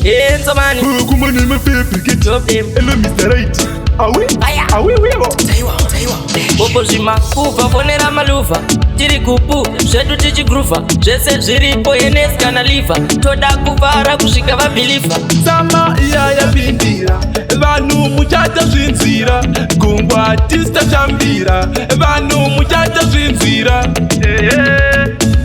Hey, so man. Come on, my baby, get up. Hello, Mr. Right. Ah oui? Ah oui, oui, bon. Bobo zima kuva fonera maluva tiri kupu zvedu tichigruva zvese zviripo yenes kana liva toda kuvara kusvika vabhilifa Sama iya yapindira vanhu muchaita zvinzira gungwa tisitashambira vanhu muchaita zvinzira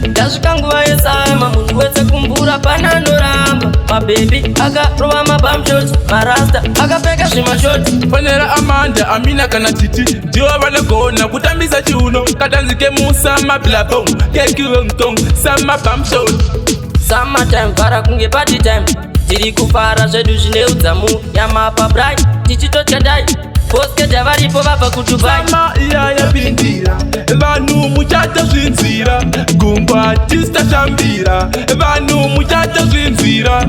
ndasvika nguva yesama munhu wese kumbura pana anoramba mabhebi akarova mabamshoti marasta akapfeka zvimashoti fanera Amanda Amina kana Titi ndivo vanogona kutambisa chiuno katanzike musama blabong kekirongtong sama bamshot summertime vhara kunge party time tiri kufara zvedu zvine udzamu yamapabrai tichitotadai bosketa varipo vabva kudubai Sama iya yapindira vanhu muchaita zvinzira gungwa tisitashambira vanhu muchaita zvinzira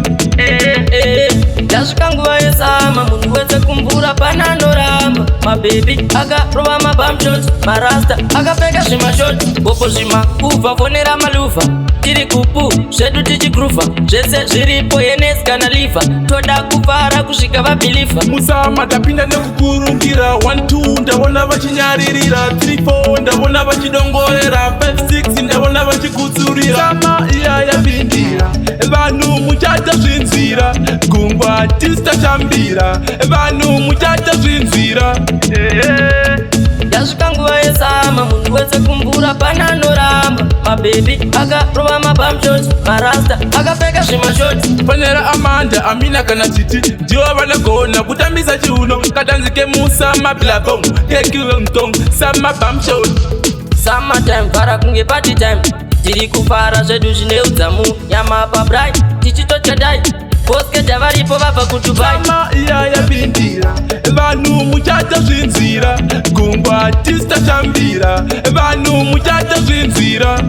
ndasvika nguva yesama munhu wese kumbura pana anoramba mabhebi akarova mabamshoti marasta akapfeka zvimashoti bopo zvima kubva fonera maluva tiri kupu zvedu tichigruva zvese zviripo yenes kana liva toda kuvara kusvika vabhilifa musama tapinda nekukurungira 1-2 ndavona vachinyaririra 3-4 ndavona vachidongorera 5-6 ndavona vachikutsurira sama iya yapindira vanhu muchaita zvinzira gungwa tisitashambira vanhu muchaita zvinzira ndasvika nguva yesama munhu wese kumbura pana anoramba mabhebi akarova mabamshoti marasta akapfeka zvimashoti fanera Amanda Amina kana Titi ndivo vanogona kutambisa chiuno katanzike musama blabong kekirongtong sama bamshot summertime vhara kunge party time tiri kufara zvedu zvine udzamu yamapabrai tichitotadai bosketa varipo vabva kudubai sama iya yapindira vanhu muchaita zvinzira gungwa tisitashambira vanhu muchaita zvinzira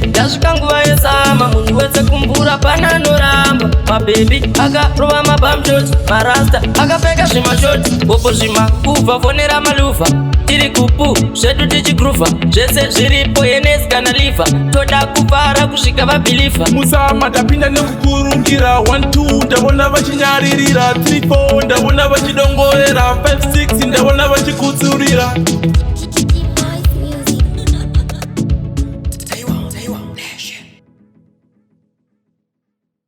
ndasvika nguva yesama munhu wese kumbura pana anoramba mabhebi akarova mabamshoti marasta akapfeka zvimashoti bopo zvima kubva fonera maluva tiri kupu zvedu tichigruva zvese zviripo yenes kana liva toda kuvara kusvika vabhilifa musama tapinda nekukurungira 1-2 ndavona vachinyaririra 3-4 ndavona vachidongorera 5-6 ndavona vachikutsurira